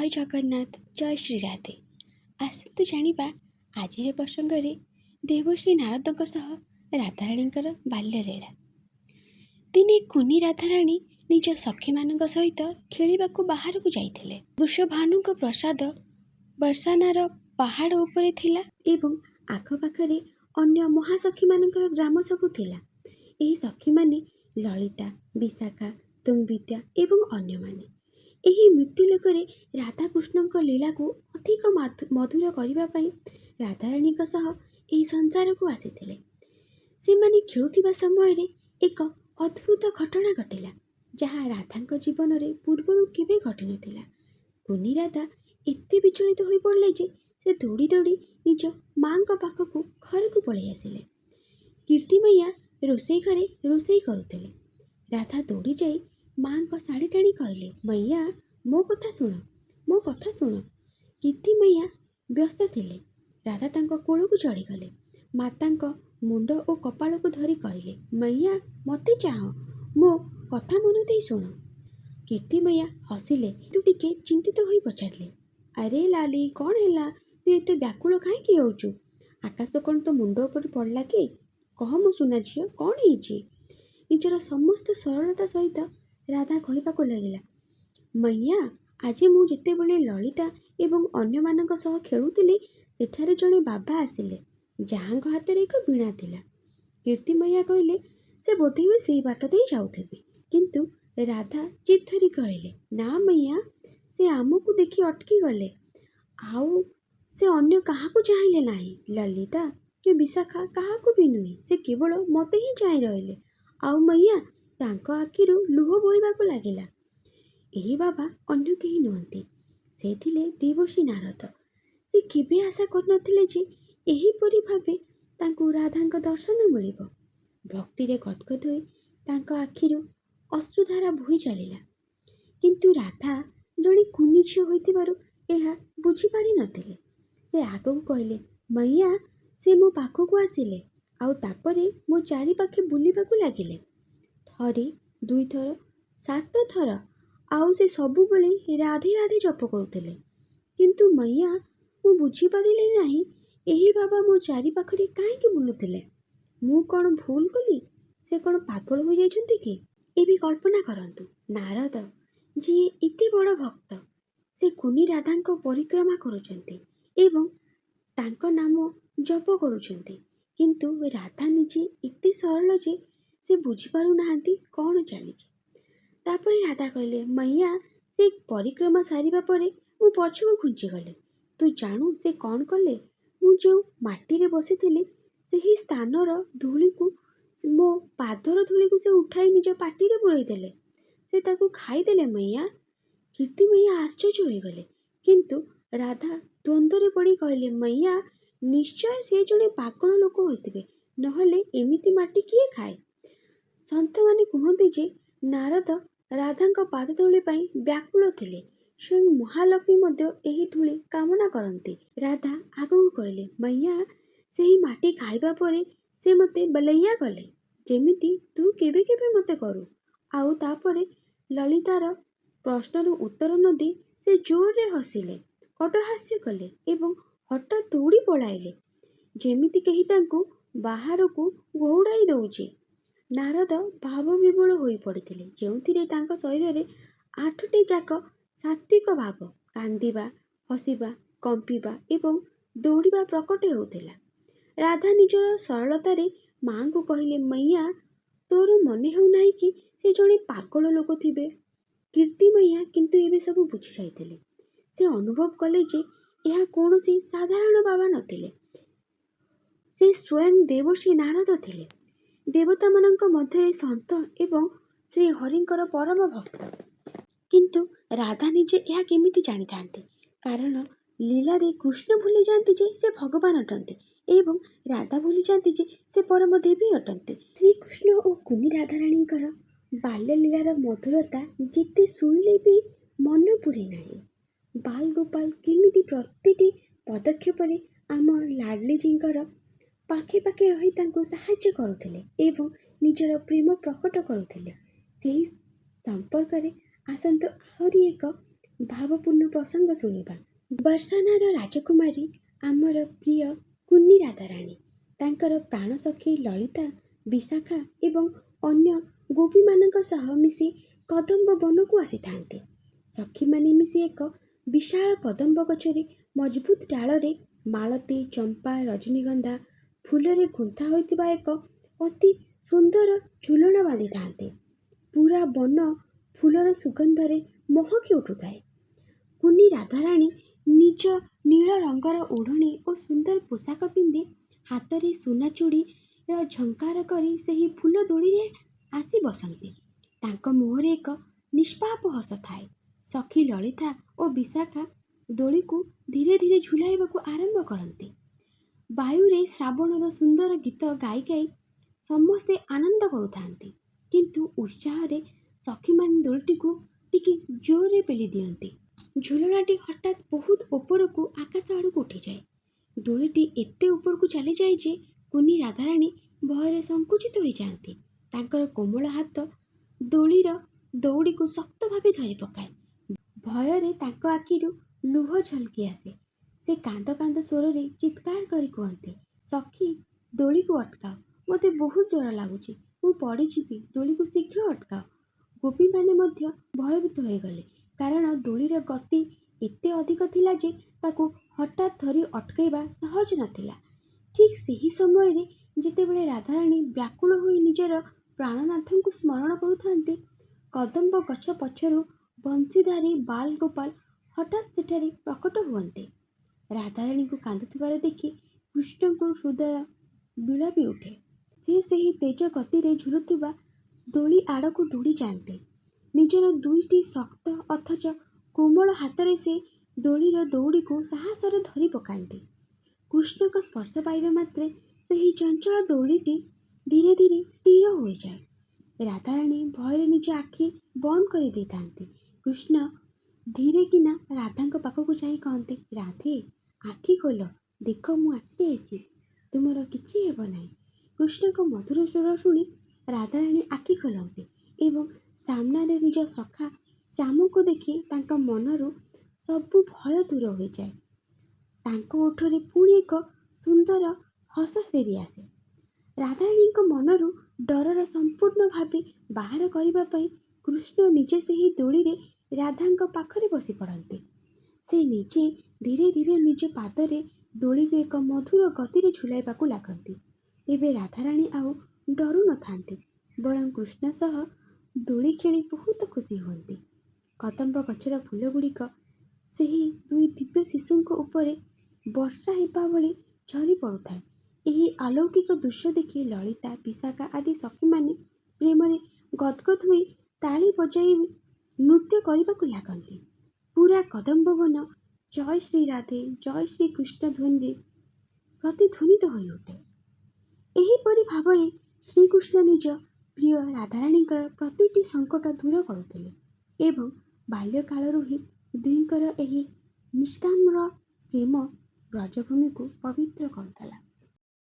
ଜୟ ଜଗନ୍ନାଥ, ଜୟ ଶ୍ରୀ ରାଧେ। ଆସନ୍ତୁ ଜାଣିବା ଆଜିର ପ୍ରସଙ୍ଗରେ ଦେବଶ୍ରୀ ନାରଦଙ୍କ ସହ ରାଧାରାଣୀଙ୍କର ବାଲ୍ୟଲୀଳା। ଦିନେ କୁନି ରାଧାରାଣୀ ନିଜ ସଖୀମାନଙ୍କ ସହିତ ଖେଳିବାକୁ ବାହାରକୁ ଯାଇଥିଲେ। ବୃଷଭାନୁଙ୍କ ପ୍ରସାଦ ବର୍ଷାନାର ପାହାଡ଼ ଉପରେ ଥିଲା ଏବଂ ଆଖପାଖରେ ଅନ୍ୟ ମହାସଖୀମାନଙ୍କର ଗ୍ରାମ ସବୁ ଥିଲା। ଏହି ସଖୀମାନେ ଲଳିତା, ବିଶାଖା, ତୁଙ୍ଗବିଦ୍ୟା ଏବଂ ଅନ୍ୟମାନେ। ଏହି ମୃତ୍ୟୁଲୋକରେ ରାଧାକୃଷ୍ଣଙ୍କ ଲୀଳାକୁ ଅଧିକ ମଧୁର କରିବା ପାଇଁ ରାଧାରାଣୀଙ୍କ ସହ ଏହି ସଂସାରକୁ ଆସିଥିଲେ। ସେମାନେ ଖେଳୁଥିବା ସମୟରେ ଏକ ଅଦ୍ଭୁତ ଘଟଣା ଘଟିଲା, ଯାହା ରାଧାଙ୍କ ଜୀବନରେ ପୂର୍ବରୁ କେବେ ଘଟିନଥିଲା। କୁନି ରାଧା ଏତେ ବିଚଳିତ ହୋଇ ପଡ଼ିଲେ ଯେ ସେ ଦୌଡ଼ି ଦୌଡ଼ି ନିଜ ମାଙ୍କ ପାଖକୁ ଘରକୁ ପଳେଇ ଆସିଲେ। କୀର୍ତ୍ତିମୟା ରୋଷେଇ ଘରେ ରୋଷେଇ କରୁଥିଲେ। ରାଧା ଦୌଡ଼ି ଯାଇ ମାଙ୍କ ଶାଢ଼ୀ ଟାଣି କହିଲେ, ମୈୟା, ମୋ କଥା ଶୁଣ, ମୋ କଥା ଶୁଣ। କୀର୍ତ୍ତିମୟା ବ୍ୟସ୍ତ ଥିଲେ। ରାଧା ତାଙ୍କ କୋଳକୁ ଚଢ଼ିଗଲେ। ମାତାଙ୍କ ମୁଣ୍ଡ ଓ କପାଳକୁ ଧରି କହିଲେ, ମୈୟା, ମୋତେ ଚାହଁ, ମୋ କଥା ମନ ଦେଇ ଶୁଣ। କୀର୍ତ୍ତିମୟା ହସିଲେ, ତୁ ଟିକେ ଚିନ୍ତିତ ହୋଇ ପଚାରିଲେ, ଆରେ ଲାଲି, କ'ଣ ହେଲା? ତୁ ଏତେ ବ୍ୟାକୁଳ କାହିଁକି ହେଉଛୁ? ଆକାଶ କ'ଣ ତୋ ମୁଣ୍ଡ ଉପରେ ପଡ଼ିଲା କି? କହ ମୋ ସୁନା ଝିଅ, କ'ଣ ହେଇଛି? ନିଜର ସମସ୍ତ ସରଳତା ସହିତ ରାଧା କହିବାକୁ ଲାଗିଲା, ମୈୟା, ଆଜି ମୁଁ ଯେତେବେଳେ ଲଳିତା ଏବଂ ଅନ୍ୟମାନଙ୍କ ସହ ଖେଳୁଥିଲି, ସେଠାରେ ଜଣେ ବାବା ଆସିଲେ, ଯାହାଙ୍କ ହାତରେ ଏକ ବୀଣା ଥିଲା। କୀର୍ତ୍ତିମୟା କହିଲେ, ସେ ବୋଧହୁଏ ସେଇ ବାଟ ଦେଇ ଯାଉଥିବେ। କିନ୍ତୁ ରାଧା ଜିଦ୍ ଧରି କହିଲେ, ନା ମୈୟା, ସେ ଆମକୁ ଦେଖି ଅଟକି ଗଲେ, ଆଉ ସେ ଅନ୍ୟ କାହାକୁ ଚାହିଁଲେ ନାହିଁ। ଲଲିତା କି ବିଶାଖା କାହାକୁ ବି ନୁହେଁ, ସେ କେବଳ ମୋତେ ହିଁ ଚାହିଁ ରହିଲେ। ଆଉ ମୈୟା, ତାଙ୍କ ଆଖିରୁ ଲୁହ ବୋହିବାକୁ ଲାଗିଲା। ଏହି ବାବା ଅନ୍ୟ କେହି ନୁହନ୍ତି, ସେ ଥିଲେ ଦେବଶ୍ରୀ ନାରଦ। ସେ କେବେ ଆଶା କରିନଥିଲେ ଯେ ଏହିପରି ଭାବେ ତାଙ୍କୁ ରାଧାଙ୍କ ଦର୍ଶନ ମିଳିବ। ଭକ୍ତିରେ ଗଦଗଦ ହୋଇ ତାଙ୍କ ଆଖିରୁ ଅଶ୍ରୁଧାରା ବୋହି ଚାଲିଲା। କିନ୍ତୁ ରାଧା ଜଣେ କୁନି ଝିଅ ହୋଇଥିବାରୁ ଏହା ବୁଝିପାରିନଥିଲେ। ସେ ଆଗକୁ କହିଲେ, ମୈୟା, ସେ ମୋ ପାଖକୁ ଆସିଲେ, ଆଉ ତାପରେ ମୋ ଚାରିପାଖେ ବୁଲିବାକୁ ଲାଗିଲେ। ଥରେ, ଦୁଇଥର, 7 ଥର, ଆଉ ସେ ସବୁବେଳେ ରାଧେ ରାଧେ ଜପ କରୁଥିଲେ। କିନ୍ତୁ ମୈୟା, ମୁଁ ବୁଝିପାରିଲି ନାହିଁ, ଏହି ବାବା ମୋ ଚାରିପାଖରେ କାହିଁକି ବୁଲୁଥିଲେ? ମୁଁ କ'ଣ ଭୁଲ କଲି? ସେ କ'ଣ ପାଗଳ ହୋଇଯାଇଛନ୍ତି କି? ଏବେ କଳ୍ପନା କରନ୍ତୁ, ନାରଦ, ଯିଏ ଏତେ ବଡ଼ ଭକ୍ତ, ସେ କୁନି ରାଧାଙ୍କ ପରିକ୍ରମା କରୁଛନ୍ତି ଏବଂ ତାଙ୍କ ନାମ ଜପ କରୁଛନ୍ତି। କିନ୍ତୁ ରାଧା ନିଜେ ଏତେ ସରଳ ଯେ ସେ ବୁଝିପାରୁନାହାନ୍ତି କ'ଣ ଚାଲିଛି। ତାପରେ ରାଧା କହିଲେ, ମୈୟା, ସେ ପରିକ୍ରମା ସାରିବା ପରେ ମୁଁ ପଛକୁ ଘୁଞ୍ଚିଗଲି। ତୁ ଜାଣୁ ସେ କ'ଣ କଲେ? ମୁଁ ଯେଉଁ ମାଟିରେ ବସିଥିଲି, ସେହି ସ୍ଥାନର ଧୂଳିକୁ, ମୋ ପାଦର ଧୂଳିକୁ ସେ ଉଠାଇ ନିଜ ପାଟିରେ ପୁରେଇ ଦେଲେ। ସେ ତାକୁ ଖାଇଦେଲେ ମୈୟା। କୀର୍ତ୍ତିମୟା ଆଶ୍ଚର୍ଯ୍ୟ ହୋଇଗଲେ। କିନ୍ତୁ ରାଧା ଦ୍ୱନ୍ଦ୍ୱରେ ପଡ଼ି କହିଲେ, ମୈୟା, ନିଶ୍ଚୟ ସେ ଜଣେ ପାଗଳ ଲୋକ ହୋଇଥିବେ, ନହେଲେ ଏମିତି ମାଟି କିଏ ଖାଏ? ସନ୍ଥମାନେ କୁହନ୍ତି ଯେ ନାରଦ ରାଧାଙ୍କ ପାଦଧୂଳି ପାଇଁ ବ୍ୟାକୁଳ ଥିଲେ। ସ୍ୱୟଂ ମହାଲକ୍ଷ୍ମୀ ମଧ୍ୟ ଏହି ଧୂଳି କାମନା କରନ୍ତି। ରାଧା ଆଗକୁ କହିଲେ, ମୈୟା, ସେହି ମାଟି ଖାଇବା ପରେ ସେ ମୋତେ ବଲୈୟା କଲେ, ଯେମିତି ତୁ କେବେ କେବେ ମୋତେ କରୁ। ଆଉ ତାପରେ ଲଳିତାର ପ୍ରଶ୍ନର ଉତ୍ତର ନ ଦେଇ ସେ ଜୋରରେ ହସିଲେ, କଟହାସ୍ୟ କଲେ ଏବଂ ହଠାତ୍ ଦୌଡ଼ି ପଳାଇଲେ, ଯେମିତି କେହି ତାଙ୍କୁ ବାହାରକୁ ଘଉଡ଼ାଇ ଦେଉଛି। ନାରଦ ଭାବବିହ୍ୱଳ ହୋଇ ପଡ଼ିଥିଲେ, ଯେଉଁଥିରେ ତାଙ୍କ ଶରୀରରେ 8ଟି ଯାକ ସାତ୍ତ୍ୱିକ ଭାବ, କାନ୍ଦିବା, ହସିବା, କମ୍ପିବା ଏବଂ ଦୌଡ଼ିବା ପ୍ରକଟ ହେଉଥିଲା। ରାଧା ନିଜର ସରଳତାରେ ମାଙ୍କୁ କହିଲେ, ମୈୟା, ତୋର ମନେ ହେଉନାହିଁ କି ସେ ଜଣେ ପାଗଳ ଲୋକ ଥିବେ? କୀର୍ତ୍ତିମୟା କିନ୍ତୁ ଏବେ ସବୁ ବୁଝି ଯାଇଥିଲେ। ସେ ଅନୁଭବ କଲେ ଯେ ଏହା କୌଣସି ସାଧାରଣ ବାବା ନଥିଲେ, ସେ ସ୍ୱୟଂ ଦେବଶ୍ରୀ ନାରଦ ଥିଲେ, ଦେବତାମାନଙ୍କ ମଧ୍ୟରେ ସନ୍ଥ ଏବଂ ଶ୍ରୀ ହରିଙ୍କର ପରମ ଭକ୍ତ। କିନ୍ତୁ ରାଧା ନିଜେ ଏହା କେମିତି ଜାଣିଥାନ୍ତି? କାରଣ ଲୀଳାରେ କୃଷ୍ଣ ଭୁଲି ଯାଆନ୍ତି ଯେ ସେ ଭଗବାନ ଅଟନ୍ତି ଏବଂ ରାଧା ଭୁଲି ଯାଆନ୍ତି ଯେ ସେ ପରମ ଦେବୀ ଅଟନ୍ତି। ଶ୍ରୀକୃଷ୍ଣ ଓ କୁନି ରାଧାରାଣୀଙ୍କର ବାଲ୍ୟଲୀଳାର ମଧୁରତା ଯେତେ ଶୁଣିଲେ ବି ମନ ପୁରେ ନାହିଁ। ବାଲ ଗୋପାଳ କେମିତି ପ୍ରତିଟି ପଦକ୍ଷେପରେ ଆମ ଲାଡ୍ଲିଜୀଙ୍କର ପାଖେ ପାଖେ ରହି ତାଙ୍କୁ ସାହାଯ୍ୟ କରୁଥିଲେ ଏବଂ ନିଜର ପ୍ରେମ ପ୍ରକଟ କରୁଥିଲେ, ସେହି ସମ୍ପର୍କରେ ଆସନ୍ତୁ ଆହୁରି ଏକ ଭାବପୂର୍ଣ୍ଣ ପ୍ରସଙ୍ଗ ଶୁଣିବା। ବର୍ଷାନାର ରାଜକୁମାରୀ ଆମର ପ୍ରିୟ କୁନି ରାଧାରାଣୀ ତାଙ୍କର ପ୍ରାଣସଖୀ ଲଳିତା, ବିଶାଖା ଏବଂ ଅନ୍ୟ ଗୋପୀମାନଙ୍କ ସହ ମିଶି କଦମ୍ବ ବନକୁ ଆସିଥାନ୍ତି। ସଖୀମାନେ ମିଶି ଏକ ବିଶାଳ କଦମ୍ବ ଗଛରେ ମଜବୁତ ଡାଳରେ ମାଳତୀ, ଚମ୍ପା, ରଜନୀଗନ୍ଧା ଫୁଲରେ ଗୁନ୍ଥା ହୋଇଥିବା ଏକ ଅତି ସୁନ୍ଦର ଝୁଲଣ ବାନ୍ଧିଥାନ୍ତି। ପୁରା ବନ ଫୁଲର ସୁଗନ୍ଧରେ ମହକି ଉଠୁଥାଏ। କୁନି ରାଧାରାଣୀ ନିଜ ନୀଳ ରଙ୍ଗର ଓଢ଼ଣୀ ଓ ସୁନ୍ଦର ପୋଷାକ ପିନ୍ଧି ହାତରେ ସୁନା ଚୁଡ଼ିର ଝଙ୍କାର କରି ସେହି ଫୁଲ ଦୋଳିରେ ଆସି ବସନ୍ତି। ତାଙ୍କ ମୁହଁରେ ଏକ ନିଷ୍ପାପ ହସ ଥାଏ। ସଖୀ ଲଳିତା ଓ ବିଶାଖା ଦୋଳିକୁ ଧୀରେ ଧୀରେ ଝୁଲାଇବାକୁ ଆରମ୍ଭ କରନ୍ତି। ବାୟୁରେ ଶ୍ରାବଣର ସୁନ୍ଦର ଗୀତ ଗାଇ ଗାଇ ସମସ୍ତେ ଆନନ୍ଦ କରୁଥାନ୍ତି। କିନ୍ତୁ ଉତ୍ସାହରେ ସଖୀମାନେ ଦୋଳିଟିକୁ ଟିକେ ଜୋରରେ ପେଲି ଦିଅନ୍ତି। ଝୁଲଣାଟି ହଠାତ୍ ବହୁତ ଉପରକୁ ଆକାଶ ଆଡ଼କୁ ଉଠିଯାଏ। ଦୋଳିଟି ଏତେ ଉପରକୁ ଚାଲିଯାଏ ଯେ କୁନି ରାଧାରାଣୀ ଭୟରେ ସଙ୍କୁଚିତ ହୋଇଯାଆନ୍ତି। ତାଙ୍କର କୋମଳ ହାତ ଦୋଳିର ଦଉଡ଼ିକୁ ଶକ୍ତ ଭାବେ ଧରି ପକାଏ। ଭୟରେ ତାଙ୍କ ଆଖିରୁ ଲୁହ ଝଲକି ଆସେ। ସେ କାନ୍ଦ କାନ୍ଦ ସ୍ୱରରେ ଚିତ୍କାର କରି କୁହନ୍ତି, ସଖୀ, ଦୋଳିକୁ ଅଟକାଅ, ମୋତେ ବହୁତ ଜ୍ୱର ଲାଗୁଛି, ମୁଁ ପଡ଼ିଯିବି, ଦୋଳିକୁ ଶୀଘ୍ର ଅଟକାଅ। ଗୋପୀମାନେ ମଧ୍ୟ ଭୟଭୀତ ହୋଇଗଲେ, କାରଣ ଦୋଳିର ଗତି ଏତେ ଅଧିକ ଥିଲା ଯେ ତାକୁ ହଠାତ୍ ଧରି ଅଟକାଇବା ସହଜ ନଥିଲା। ଠିକ୍ ସେହି ସମୟରେ ଯେତେବେଳେ ରାଧାରାଣୀ ବ୍ୟାକୁଳ ହୋଇ ନିଜର ପ୍ରାଣନାଥଙ୍କୁ ସ୍ମରଣ କରୁଥାନ୍ତି, କଦମ୍ବ ଗଛ ପଛରୁ ବଂଶୀଧାରୀ ବାଲ ଗୋପାଳ ହଠାତ୍ ସେଠାରେ ପ୍ରକଟ ହୁଅନ୍ତି। ରାଧାରାଣୀଙ୍କୁ କାନ୍ଦୁଥିବାର ଦେଖି କୃଷ୍ଣଙ୍କୁ ହୃଦୟ ବିଳପି ଉଠେ। ସେ ସେହି ତେଜ ଗତିରେ ଝୁଲୁଥିବା ଦୋଳି ଆଡ଼କୁ ଦୌଡ଼ି ଯାଆନ୍ତି। ନିଜର ଦୁଇଟି ଶକ୍ତ ଅଥଚ କୋମଳ ହାତରେ ସେ ଦୋଳିର ଦଉଡ଼ିକୁ ସାହସରେ ଧରି ପକାନ୍ତି। କୃଷ୍ଣଙ୍କ ସ୍ପର୍ଶ ପାଇବା ମାତ୍ରେ ସେହି ଚଞ୍ଚଳ ଦୋଳିଟି ଧୀରେ ଧୀରେ ସ୍ଥିର ହୋଇଯାଏ। ରାଧାରାଣୀ ଭୟରେ ନିଜ ଆଖି ବନ୍ଦ କରି ଦେଇଥାନ୍ତି। କୃଷ୍ଣ ଧୀରେ କିନା ରାଧାଙ୍କ ପାଖକୁ ଯାଇ କହନ୍ତି, ରାଧେ, ଆଖି ଖୋଲ, ଦେଖ ମୁଁ ଆସିଯାଇଛି, ତୁମର କିଛି ହେବ ନାହିଁ। କୃଷ୍ଣଙ୍କ ମଧୁର ସ୍ୱର ଶୁଣି ରାଧାରାଣୀ ଆଖି ଖୋଲନ୍ତି ଏବଂ ସାମ୍ନାରେ ନିଜ ସଖା ଶ୍ୟାମକୁ ଦେଖି ତାଙ୍କ ମନରୁ ସବୁ ଭୟ ଦୂର ହୋଇଯାଏ। ତାଙ୍କ ଓଠରେ ପୁଣି ଏକ ସୁନ୍ଦର ହସ ଫେରିଆସେ। ରାଧାରାଣୀଙ୍କ ମନରୁ ଡରର ସମ୍ପୂର୍ଣ୍ଣ ଭାବେ ବାହାର କରିବା ପାଇଁ କୃଷ୍ଣ ନିଜେ ସେହି ଦୋଳିରେ ରାଧାଙ୍କ ପାଖରେ ବସି ପଡ଼ନ୍ତି। ସେ ନିଜେ ଧୀରେ ଧୀରେ ନିଜ ପାଦରେ ଦୋଳିକୁ ଏକ ମଧୁର ଗତିରେ ଝୁଲାଇବାକୁ ଲାଗନ୍ତି। ଏବେ ରାଧାରାଣୀ ଆଉ ଡରୁ ନଥାନ୍ତି, ବରଂ କୃଷ୍ଣ ସହ ଦୋଳି ଖେଳି ବହୁତ ଖୁସି ହୁଅନ୍ତି। କଦମ୍ବ ଗଛର ଫୁଲଗୁଡ଼ିକ ସେହି ଦୁଇ ଦିବ୍ୟ ଶିଶୁଙ୍କ ଉପରେ ବର୍ଷା ହେବା ଭଳି ଝରି ପଡ଼ୁଥାଏ। ଏହି ଅଲୌକିକ ଦୃଶ୍ୟ ଦେଖି ଲଳିତା, ବିଶାଖା ଆଦି ସଖୀମାନେ ପ୍ରେମରେ ଗଦଗଦ ହୋଇ ତାଳି ବଜାଇ ନୃତ୍ୟ କରିବାକୁ ଲାଗନ୍ତି। ପୁରା କଦମ୍ବବନ ଜୟ ଶ୍ରୀ ରାଧେ, ଜୟ ଶ୍ରୀ କୃଷ୍ଣ ଧ୍ୱନିରେ ପ୍ରତିଧ୍ୱନିତ ହୋଇ ଉଠେ। ଏହିପରି ଭାବରେ ଶ୍ରୀକୃଷ୍ଣ ନିଜ ପ୍ରିୟ ରାଧାରାଣୀଙ୍କର ପ୍ରତିଟି ସଙ୍କଟ ଦୂର କରୁଥିଲେ ଏବଂ ବାଲ୍ୟକାଳରୁ ହିଁ ଦୁହିଁଙ୍କର ଏହି ନିଷ୍କାମ୍ର ପ୍ରେମ ବ୍ରଜଭୂମିକୁ ପବିତ୍ର କରୁଥିଲା।